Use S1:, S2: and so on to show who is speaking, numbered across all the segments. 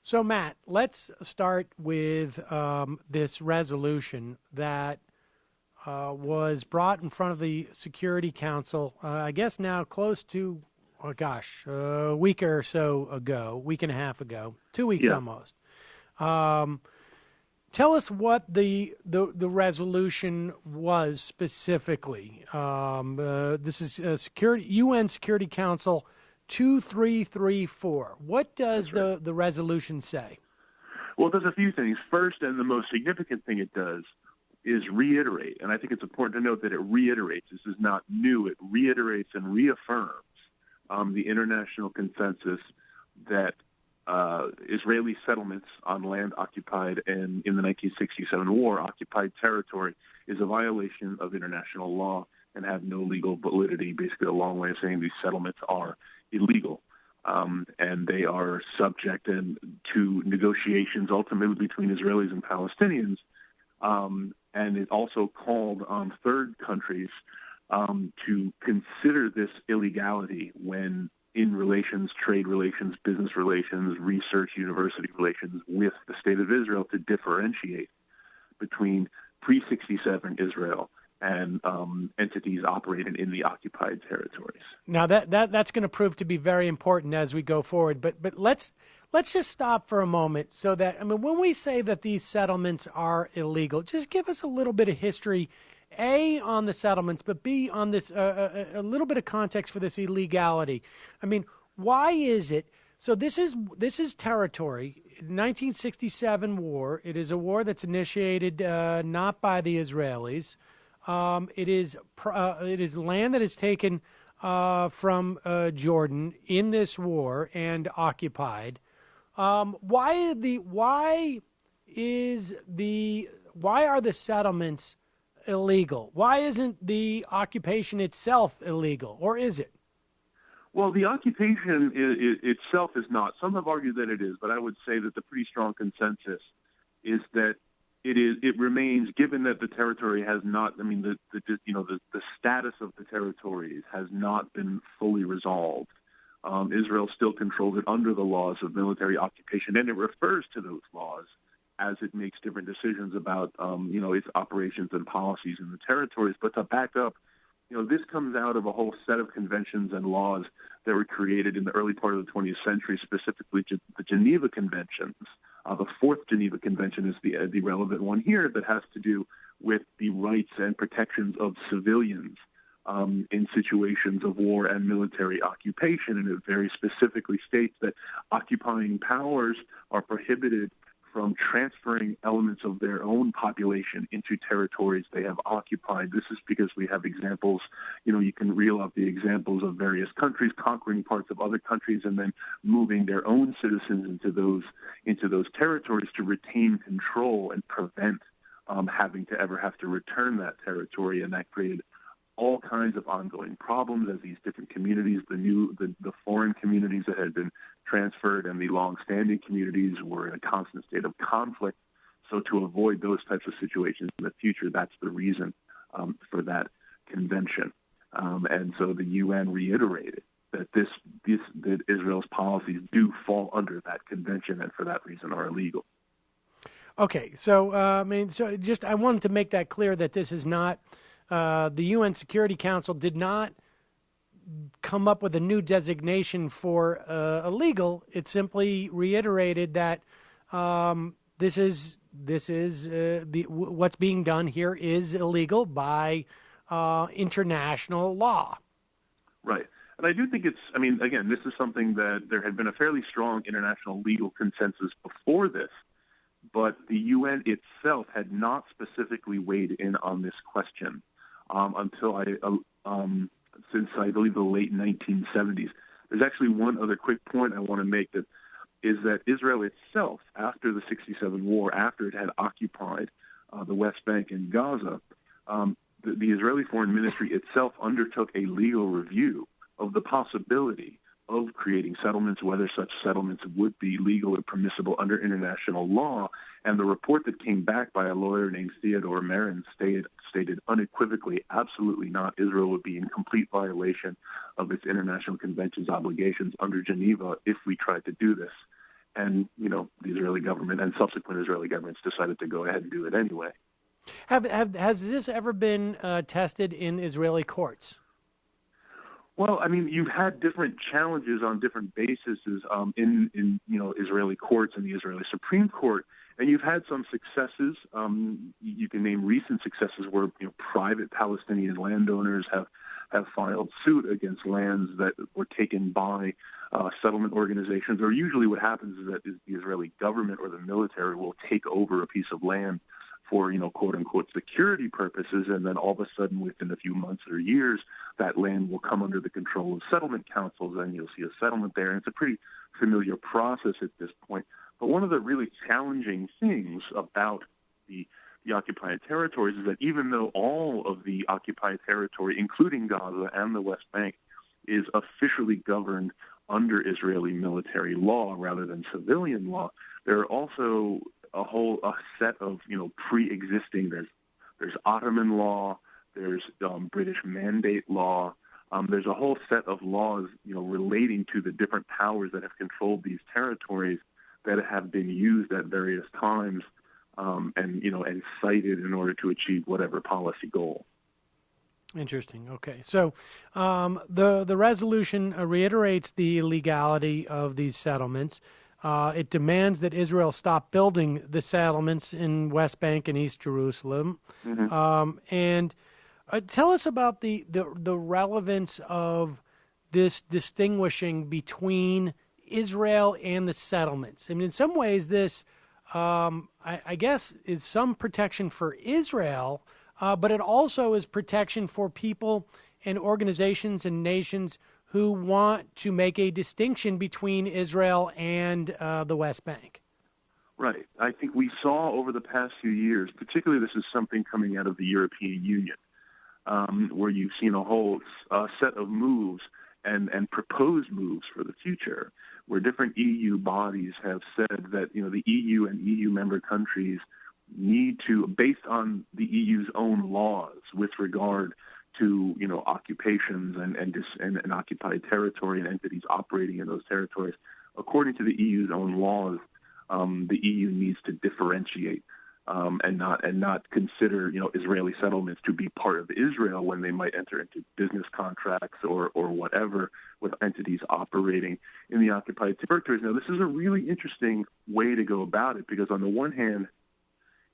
S1: So, Matt, let's start with this resolution that was brought in front of the Security Council, I guess now close to, a week or so ago, week and a half ago, 2 weeks almost. Tell us what the resolution was specifically. This is UN Security Council 2334. What does the resolution say?
S2: Well, it does a few things. First, and the most significant thing it does is reiterate, and I think it's important to note that it reiterates. This is not new. It reiterates and reaffirms the international consensus that Israeli settlements on land occupied in the 1967 war, occupied territory, is a violation of international law and have no legal validity. Basically, a long way of saying these settlements are illegal, and they are subject to negotiations ultimately between Israelis and Palestinians, and it also called on third countries to consider this illegality when in relations, trade relations, business relations, research, university relations with the State of Israel, to differentiate between pre-67 Israel and entities operating in the occupied territories.
S1: Now that's going to prove to be very important as we go forward. But let's just stop for a moment so that, when we say that these settlements are illegal, just give us a little bit of history, A, on the settlements, but B, on this a little bit of context for this illegality. Why is it? So this is territory. 1967 war. It is a war that's initiated not by the Israelis. It is land that is taken from Jordan in this war and occupied. Why are the settlements illegal? Why isn't the occupation itself illegal, or is it?
S2: Well, the occupation itself is not. Some have argued that it is, but I would say that the pretty strong consensus is that it remains, given that the territory has not, the status of the territories has not been fully resolved. Israel still controls it under the laws of military occupation, and it refers to those laws as it makes different decisions about, its operations and policies in the territories. But to back up, this comes out of a whole set of conventions and laws that were created in the early part of the 20th century, specifically the Geneva Conventions. The Fourth Geneva Convention is the relevant one here, that has to do with the rights and protections of civilians in situations of war and military occupation. And it very specifically states that occupying powers are prohibited from transferring elements of their own population into territories they have occupied. This is because we have examples, you can reel up the examples of various countries conquering parts of other countries and then moving their own citizens into those territories to retain control and prevent having to ever have to return that territory. And that created all kinds of ongoing problems as these different communities, the foreign communities that had been transferred and the long-standing communities were in a constant state of conflict. So to avoid those types of situations in the future, that's the reason for that convention. And so the UN reiterated that that Israel's policies do fall under that convention and for that reason are illegal.
S1: Okay, so I wanted to make that clear that this is not. The UN Security Council did not come up with a new designation for illegal. It simply reiterated that this is what's being done here is illegal by international law.
S2: Right. And I do think again, this is something that there had been a fairly strong international legal consensus before this, but the UN itself had not specifically weighed in on this question until since I believe the late 1970s. There's actually one other quick point I want to make, that is that Israel itself, after the 67 war, after it had occupied the West Bank and Gaza, the Israeli Foreign Ministry itself undertook a legal review of the possibility of creating settlements, whether such settlements would be legal or permissible under international law. And the report that came back by a lawyer named Theodore Marin stated unequivocally, absolutely not. Israel would be in complete violation of its international conventions obligations under Geneva if we tried to do this. And, the Israeli government and subsequent Israeli governments decided to go ahead and do it anyway.
S1: Has this ever been tested in Israeli courts?
S2: Well, you've had different challenges on different bases in Israeli courts and the Israeli Supreme Court, and you've had some successes. You can name recent successes where private Palestinian landowners have filed suit against lands that were taken by settlement organizations. Or usually, what happens is that the Israeli government or the military will take over a piece of land for, quote unquote, security purposes, and then all of a sudden, within a few months or years, that land will come under the control of settlement councils, and you'll see a settlement there. And it's a pretty familiar process at this point. But one of the really challenging things about the occupied territories is that even though all of the occupied territory, including Gaza and the West Bank, is officially governed under Israeli military law rather than civilian law, there are also a set of pre-existing. There's Ottoman law, there's British Mandate law. There's a whole set of laws relating to the different powers that have controlled these territories that have been used at various times and cited in order to achieve whatever policy goal.
S1: Interesting. Okay, so the resolution reiterates the illegality of these settlements. It demands that Israel stop building the settlements in West Bank and East Jerusalem. Mm-hmm. And tell us about the relevance of this distinguishing between Israel and the settlements. In some ways, this, I guess, is some protection for Israel, but it also is protection for people and organizations and nations who want to make a distinction between Israel and the West Bank.
S2: Right. I think we saw over the past few years, particularly this is something coming out of the European Union, where you've seen a whole set of moves and proposed moves for the future, where different EU bodies have said that the EU and EU member countries need to, based on the EU's own laws with regard to occupations and occupied territory and entities operating in those territories, according to the EU's own laws, the EU needs to differentiate and not consider Israeli settlements to be part of Israel when they might enter into business contracts or whatever with entities operating in the occupied territories. Now, this is a really interesting way to go about it because on the one hand,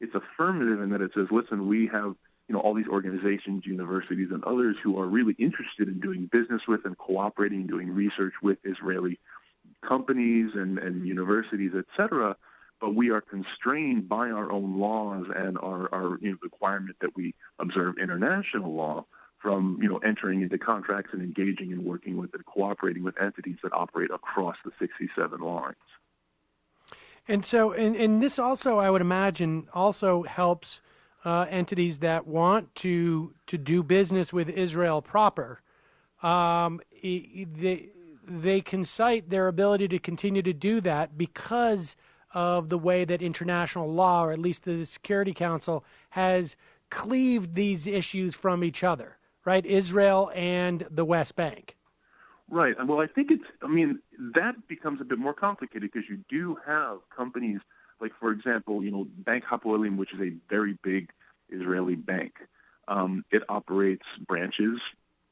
S2: it's affirmative in that it says, listen, we have all these organizations, universities, and others who are really interested in doing business with and cooperating, doing research with Israeli companies and universities, et cetera, but we are constrained by our own laws and our requirement that we observe international law from entering into contracts and engaging and working with and cooperating with entities that operate across the 67 lines.
S1: And so, and this also, I would imagine, also helps entities that want to do business with Israel proper. They can cite their ability to continue to do that because of the way that international law, or at least the Security Council, has cleaved these issues from each other, right? Israel and the West Bank.
S2: Right. Well, I think that becomes a bit more complicated because you do have companies like, for example, Bank Hapoalim, which is a very big Israeli bank. It operates branches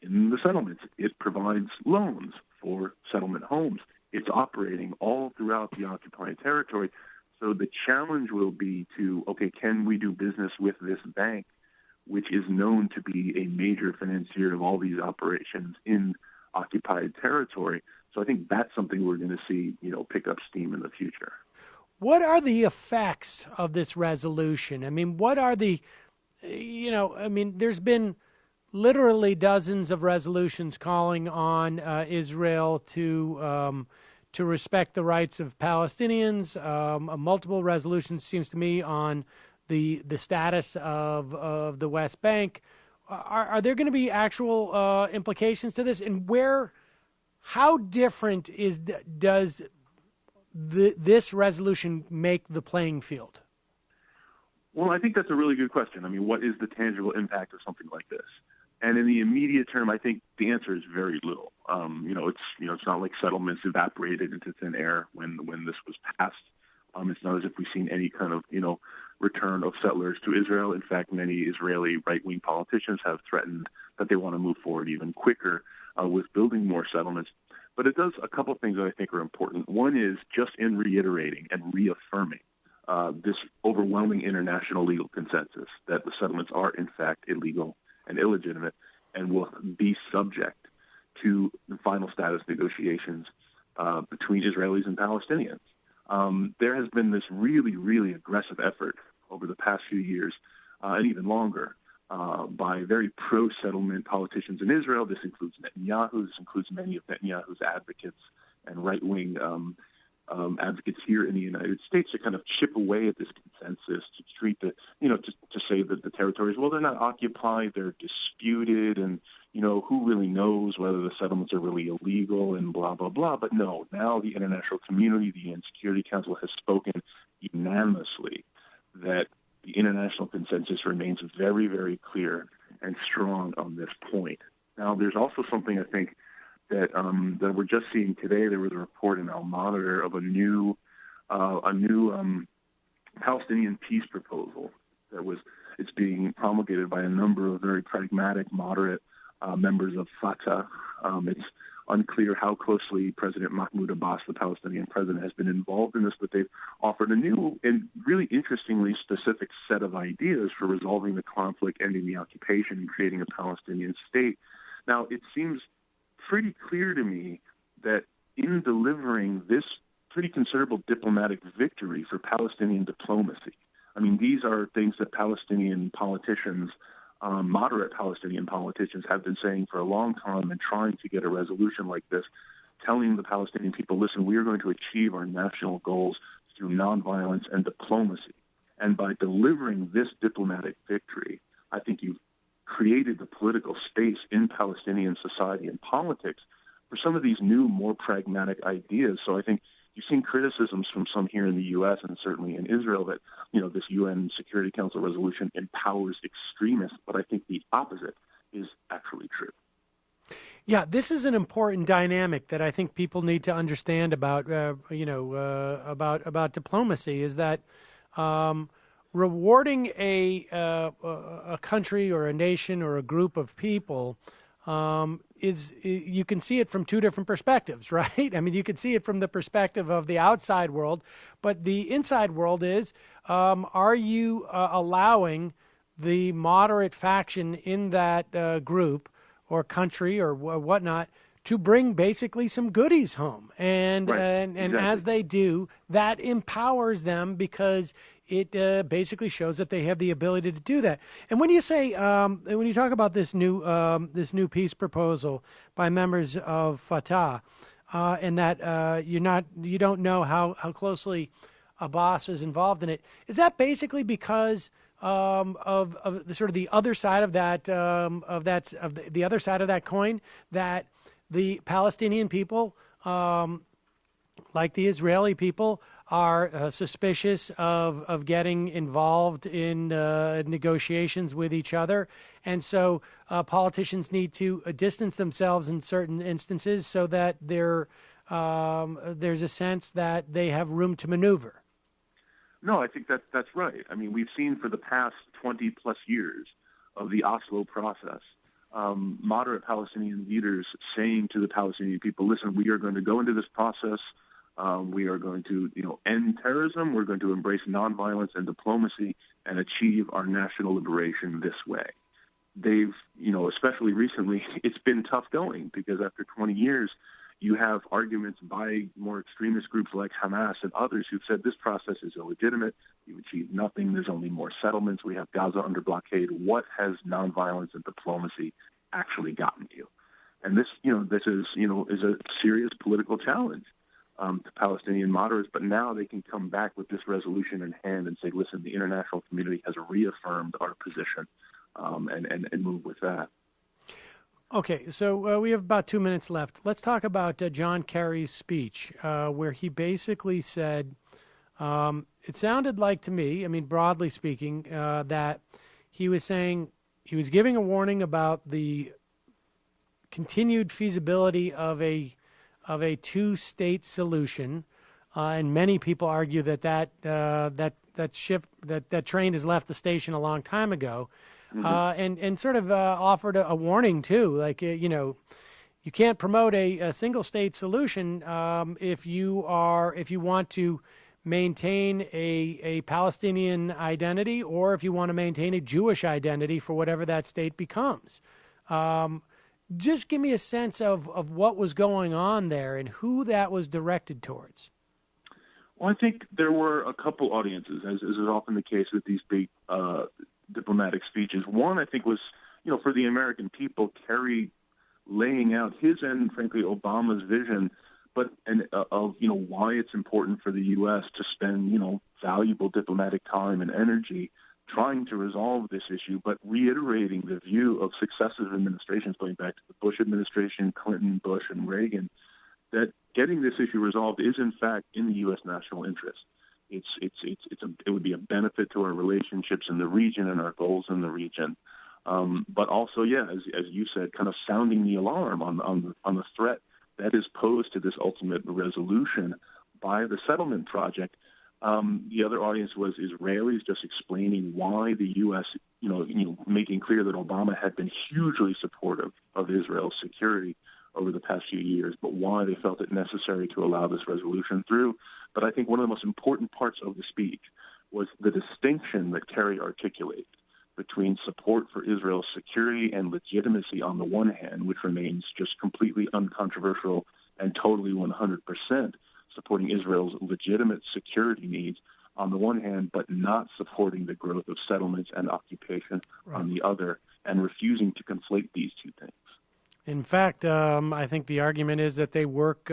S2: in the settlements. It provides loans for settlement homes. It's operating all throughout the occupied territory. So the challenge will be to, can we do business with this bank, which is known to be a major financier of all these operations in occupied territory? So I think that's something we're going to see, pick up steam in the future.
S1: What are the effects of this resolution? What are the, there's been literally dozens of resolutions calling on Israel to respect the rights of Palestinians. Multiple resolutions, seems to me, on the status of the West Bank. Are there going to be actual implications to this? And how different does this resolution make the playing field?
S2: Well, I think that's a really good question. What is the tangible impact of something like this? And in the immediate term, I think the answer is very little. It's not like settlements evaporated into thin air when this was passed. It's not as if we've seen any kind of, return of settlers to Israel. In fact, many Israeli right-wing politicians have threatened that they want to move forward even quicker with building more settlements. But it does a couple of things that I think are important. One is just in reiterating and reaffirming this overwhelming international legal consensus that the settlements are, in fact, illegal and illegitimate and will be subject to the final status negotiations between Israelis and Palestinians. There has been this really, really aggressive effort over the past few years and even longer by very pro-settlement politicians in Israel. This includes Netanyahu. This includes many of Netanyahu's advocates and right-wing advocates here in the United States to kind of chip away at this consensus, to treat to say that the territories, well, they're not occupied, they're disputed, and, who really knows whether the settlements are really illegal and blah, blah, blah. But no, now the international community, the UN Security Council has spoken unanimously that the international consensus remains very, very clear and strong on this point. Now, there's also something I think that we're just seeing today. There was a report in Al Monitor of a new Palestinian peace proposal it's being promulgated by a number of very pragmatic, moderate members of Fatah. It's unclear how closely President Mahmoud Abbas, the Palestinian president, has been involved in this, but they've offered a new and really interestingly specific set of ideas for resolving the conflict, ending the occupation, and creating a Palestinian state. Now, it seems pretty clear to me that in delivering this pretty considerable diplomatic victory for Palestinian diplomacy, I mean, these are things that Palestinian politicians, moderate Palestinian politicians, have been saying for a long time and trying to get a resolution like this, telling the Palestinian people, listen, we are going to achieve our national goals through nonviolence and diplomacy. And by delivering this diplomatic victory, I think you've created the political space in Palestinian society and politics for some of these new, more pragmatic ideas. So I think you've seen criticisms from some here in the U.S. and certainly in Israel that, this UN Security Council resolution empowers extremists, but I think the opposite is actually true.
S1: Yeah, this is an important dynamic that I think people need to understand about, about diplomacy, is that rewarding a country or a nation or a group of people you can see it from two different perspectives, right? I mean, you can see it from the perspective of the outside world, but the inside world is, are you allowing the moderate faction in that group or country or whatnot to bring basically some goodies home? And
S2: right.
S1: and
S2: Exactly.
S1: As they do, that empowers them because it basically shows that they have the ability to do that. And when you say, when you talk about this new peace proposal by members of Fatah, and that you don't know how closely Abbas is involved in it, is that basically because of the sort of the other side of that the other side of that coin, that the Palestinian people, like the Israeli people, are suspicious of getting involved in negotiations with each other, and so politicians need to distance themselves in certain instances so that there's a sense that they have room to maneuver?
S2: No, I think that's right. I mean, we've seen for the past 20-plus years of the Oslo process, moderate Palestinian leaders saying to the Palestinian people, listen, we are going to go into this process. We are going to, end terrorism. We're going to embrace nonviolence and diplomacy and achieve our national liberation this way. They've, especially recently, it's been tough going because after 20 years, you have arguments by more extremist groups like Hamas and others who've said this process is illegitimate. You've achieved nothing. There's only more settlements. We have Gaza under blockade. What has nonviolence and diplomacy actually gotten you? And this is a serious political challenge to Palestinian moderates. But now they can come back with this resolution in hand and say, listen, the international community has reaffirmed our position, and move with that.
S1: Okay, so we have about 2 minutes left. Let's talk about John Kerry's speech, where he basically said, it sounded like to me, I mean, broadly speaking, that he was saying he was giving a warning about the continued feasibility of a two-state solution, and many people argue that train has left the station a long time ago, and sort of offered a warning too, like you can't promote a single-state solution if you want to maintain a Palestinian identity, or if you want to maintain a Jewish identity for whatever that state becomes. Just give me a sense of what was going on there and who that was directed towards.
S2: Well, I think there were a couple audiences, as is often the case with these big diplomatic speeches. One, I think, was, for the American people, Kerry laying out his and, frankly, Obama's vision, of why it's important for the U.S. to spend valuable diplomatic time and energy trying to resolve this issue, but reiterating the view of successive administrations going back to the Bush administration, Clinton, Bush, and Reagan, that getting this issue resolved is in fact in the U.S. national interest. It would be a benefit to our relationships in the region and our goals in the region. But also, as you said, kind of sounding the alarm on the threat that is posed to this ultimate resolution by the settlement project. The other audience was Israelis, just explaining why the U.S., making clear that Obama had been hugely supportive of Israel's security over the past few years, but why they felt it necessary to allow this resolution through. But I think one of the most important parts of the speech was the distinction that Kerry articulated between support for Israel's security and legitimacy on the one hand, which remains just completely uncontroversial and totally 100%, supporting Israel's legitimate security needs on the one hand, but not supporting the growth of settlements and occupation on the other, and refusing to conflate these two things.
S1: In fact, I think the argument is that they work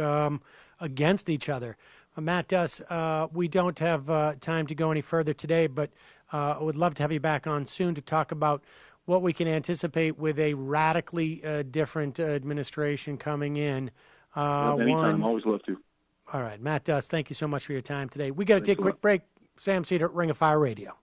S1: against each other. Matt Duss, we don't have time to go any further today, but I would love to have you back on soon to talk about what we can anticipate with a radically different administration coming in.
S2: Anytime, always love to.
S1: All right, Matt Duss, thank you so much for your time today. We got to take a quick break. Sam Seder, Ring of Fire Radio.